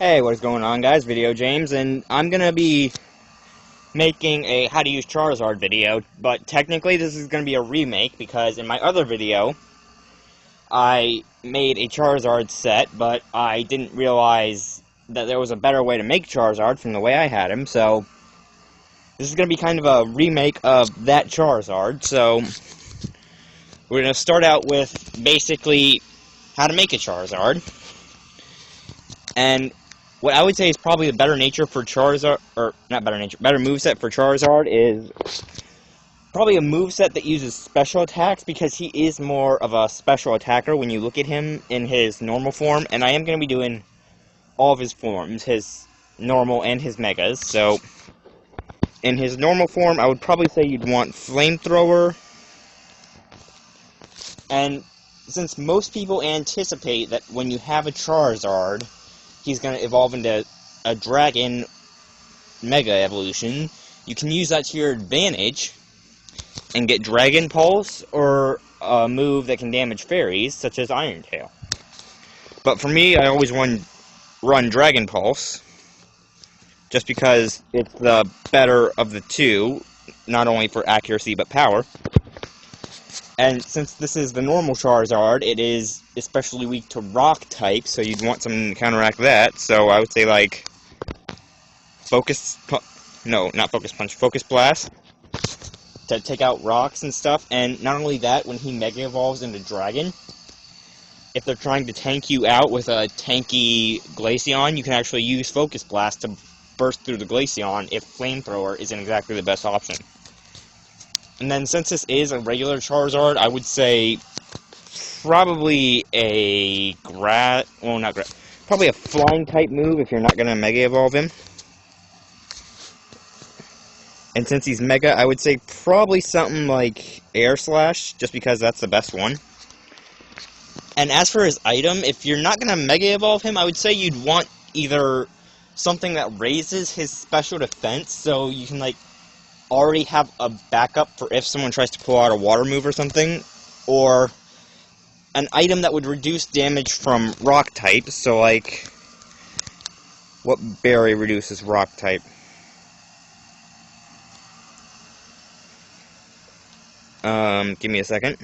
Hey, what is going on, guys? VideoJames, and I'm gonna be making a how to use Charizard video, but technically this is gonna be a remake because in my other video I made a Charizard set, but I didn't realize that there was a better way to make Charizard from the way I had him, so this is gonna be kind of a remake of that Charizard. So we're gonna start out with basically how to make a Charizard. And what I would say is probably the better nature for Charizard, or not better nature, better moveset for Charizard is probably a moveset that uses special attacks, because he is more of a special attacker when you look at him in his normal form, and I am going to be doing all of his forms, his normal and his megas. So in his normal form, I would probably say you'd want Flamethrower, and since most people anticipate that when you have a Charizard, he's going to evolve into a Dragon Mega Evolution, you can use that to your advantage and get Dragon Pulse or a move that can damage fairies, such as Iron Tail. But for me, I always run Dragon Pulse, just because it's the better of the two, not only for accuracy but power. And since this is the normal Charizard, it is especially weak to rock type, so you'd want something to counteract that. So I would say, like, Focus Blast to take out rocks and stuff. And not only that, when he Mega Evolves into Dragon, if they're trying to tank you out with a tanky Glaceon, you can actually use Focus Blast to burst through the Glaceon if Flamethrower isn't exactly the best option. And then, since this is a regular Charizard, I would say probably probably a flying type move if you're not going to Mega Evolve him. And since he's Mega, I would say probably something like Air Slash, just because that's the best one. And as for his item, if you're not going to Mega Evolve him, I would say you'd want either something that raises his special defense, so you can, like, already have a backup for if someone tries to pull out a water move or something, or an item that would reduce damage from rock type. So, like, what berry reduces rock type? Give me a second.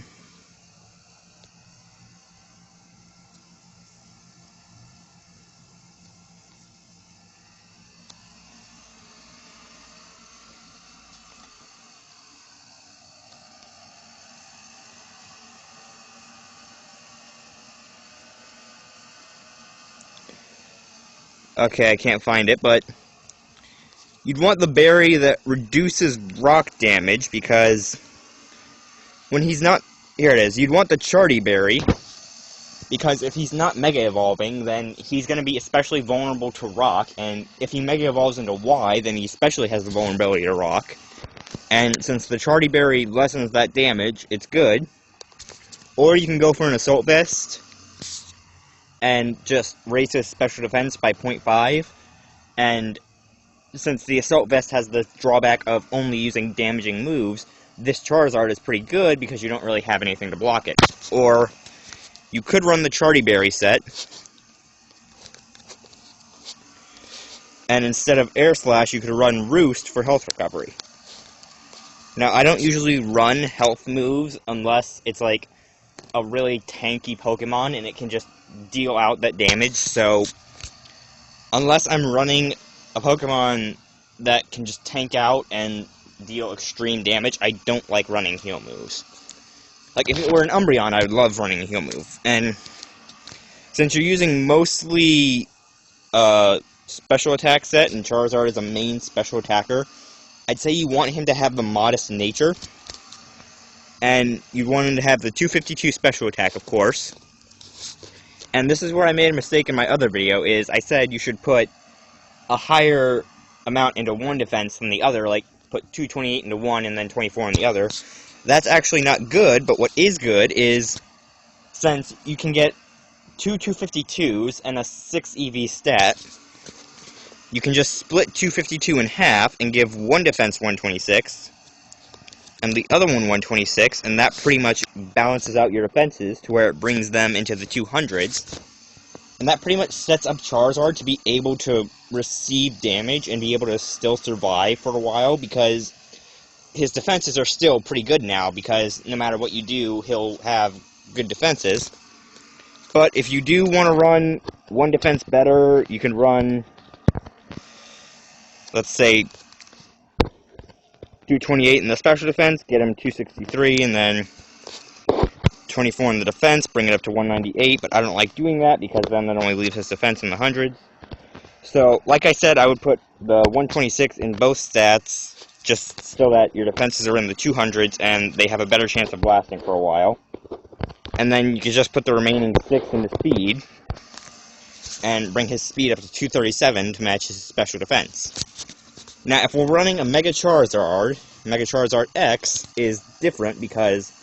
Okay, I can't find it, but you'd want the berry that reduces rock damage, because when he's not... Here it is. You'd want the Charty Berry, because if he's not Mega Evolving, then he's going to be especially vulnerable to rock, and if he Mega Evolves into Y, then he especially has the vulnerability to rock. And since the Charty Berry lessens that damage, it's good. Or you can go for an Assault Vest and just raise his special defense by 0.5, and since the Assault Vest has the drawback of only using damaging moves, this Charizard is pretty good because you don't really have anything to block it. Or you could run the Charty Berry set, and instead of Air Slash, you could run Roost for health recovery. Now, I don't usually run health moves unless it's like a really tanky Pokemon and it can just deal out that damage. So unless I'm running a Pokemon that can just tank out and deal extreme damage, I don't like running heal moves. Like, if it were an Umbreon, I would love running a heal move. And since you're using mostly special attack set, and Charizard is a main special attacker, I'd say you want him to have the modest nature. And you want him to have the 252 special attack, of course. And this is where I made a mistake in my other video, is I said you should put a higher amount into one defense than the other, like put 228 into one and then 24 in the other. That's actually not good, but what is good is, since you can get two 252s and a 6 EV stat, you can just split 252 in half and give one defense 126, and the other one 126, and that pretty much balances out your defenses to where it brings them into the 200s. And that pretty much sets up Charizard to be able to receive damage and be able to still survive for a while, because his defenses are still pretty good now, because no matter what you do, he'll have good defenses. But if you do want to run one defense better, you can run, let's say, 228 in the special defense, get him 263, and then 24 in the defense, bring it up to 198, but I don't like doing that because then that only leaves his defense in the hundreds. So, like I said, I would put the 126 in both stats, just so that your defenses are in the 200s and they have a better chance of lasting for a while. And then you can just put the remaining 6 into speed, and bring his speed up to 237 to match his special defense. Now, if we're running a Mega Charizard X is different because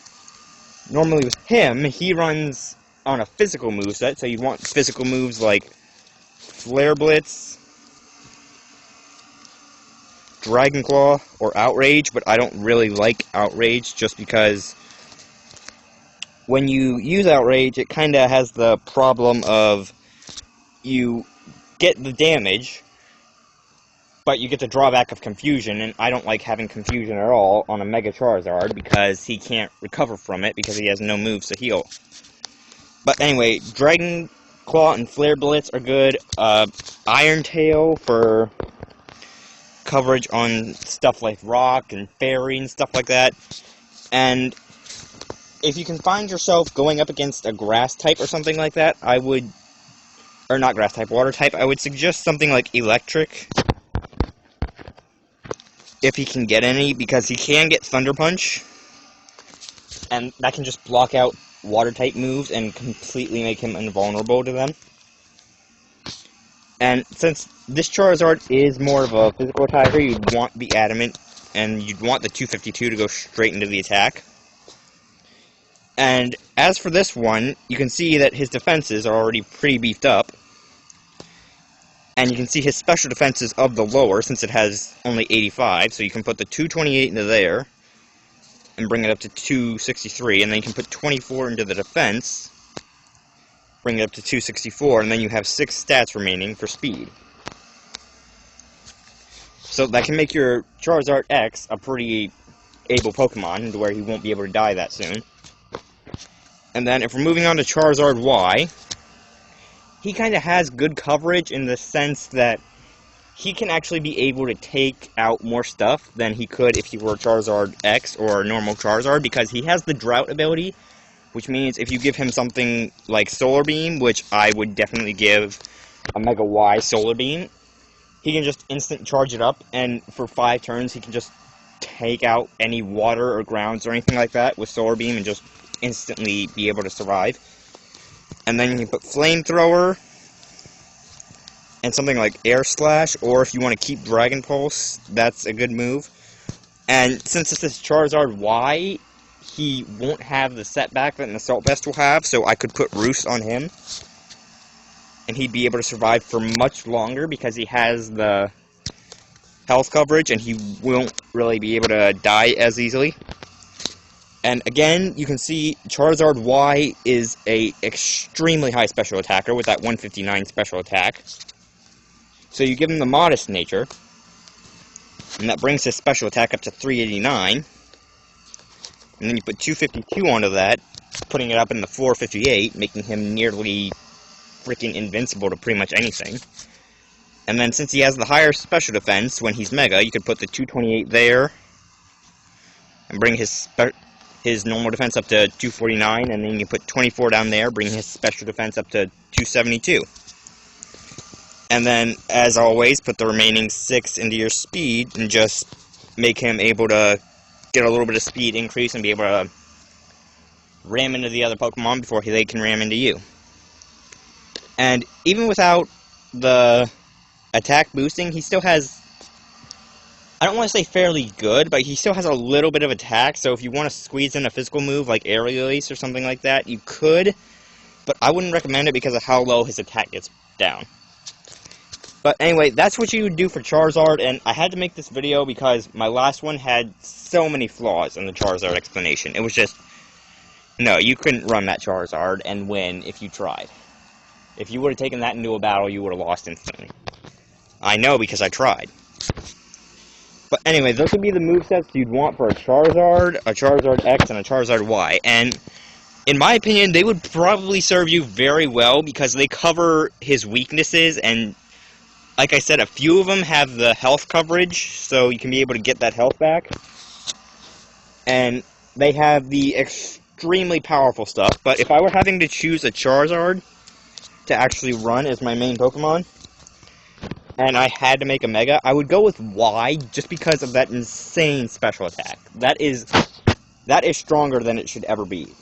normally with him, he runs on a physical moveset, so you want physical moves like Flare Blitz, Dragon Claw, or Outrage, but I don't really like Outrage just because when you use Outrage, it kind of has the problem of you get the damage, but you get the drawback of Confusion, and I don't like having Confusion at all on a Mega Charizard because he can't recover from it because he has no moves to heal. But anyway, Dragon Claw and Flare Blitz are good. Iron Tail for coverage on stuff like Rock and Fairy and stuff like that. And if you can find yourself going up against a Grass type or something like that, I would... Or not Grass type, Water type, I would suggest something like Electric, if he can get any, because he can get Thunder Punch, and that can just block out Water-type moves and completely make him invulnerable to them. And since this Charizard is more of a physical attacker, you'd want the Adamant, and you'd want the 252 to go straight into the attack. And as for this one, you can see that his defenses are already pretty beefed up. And you can see his special defense is of the lower, since it has only 85, so you can put the 228 into there, and bring it up to 263, and then you can put 24 into the defense, bring it up to 264, and then you have 6 stats remaining for speed. So that can make your Charizard X a pretty able Pokemon, to where he won't be able to die that soon. And then if we're moving on to Charizard Y, he kind of has good coverage in the sense that he can actually be able to take out more stuff than he could if he were Charizard X or a normal Charizard, because he has the Drought ability, which means if you give him something like Solar Beam, which I would definitely give a Mega Y Solar Beam, he can just instant charge it up, and for 5 turns he can just take out any water or grounds or anything like that with Solar Beam and just instantly be able to survive. And then you can put Flamethrower and something like Air Slash, or if you want to keep Dragon Pulse, that's a good move. And since this is Charizard Y, he won't have the setback that an Assault Vest will have, so I could put Roost on him, and he'd be able to survive for much longer because he has the health coverage, and he won't really be able to die as easily. And again, you can see Charizard Y is a extremely high special attacker with that 159 special attack. So you give him the Modest Nature, and that brings his special attack up to 389. And then you put 252 onto that, putting it up in the 458, making him nearly freaking invincible to pretty much anything. And then since he has the higher special defense when he's Mega, you could put the 228 there, and bring his normal defense up to 249, and then you can put 24 down there, bring his special defense up to 272. And then, as always, put the remaining 6 into your speed, and just make him able to get a little bit of speed increase and be able to ram into the other Pokemon before they can ram into you. And even without the attack boosting, he still has, I don't want to say fairly good, but he still has a little bit of attack, so if you want to squeeze in a physical move like Aerial Ace or something like that, you could, but I wouldn't recommend it because of how low his attack gets down. But anyway, that's what you would do for Charizard, and I had to make this video because my last one had so many flaws in the Charizard explanation. It was just, no, you couldn't run that Charizard and win if you tried. If you would have taken that into a battle, you would have lost instantly. I know because I tried. But anyway, those would be the movesets you'd want for a Charizard X, and a Charizard Y. And in my opinion, they would probably serve you very well because they cover his weaknesses, and like I said, a few of them have the health coverage, so you can be able to get that health back. And they have the extremely powerful stuff, but if I were having to choose a Charizard to actually run as my main Pokemon, and I had to make a Mega, I would go with Y, just because of that insane special attack. That is stronger than it should ever be.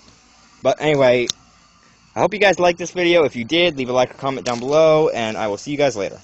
But anyway, I hope you guys liked this video. If you did, leave a like or comment down below, and I will see you guys later.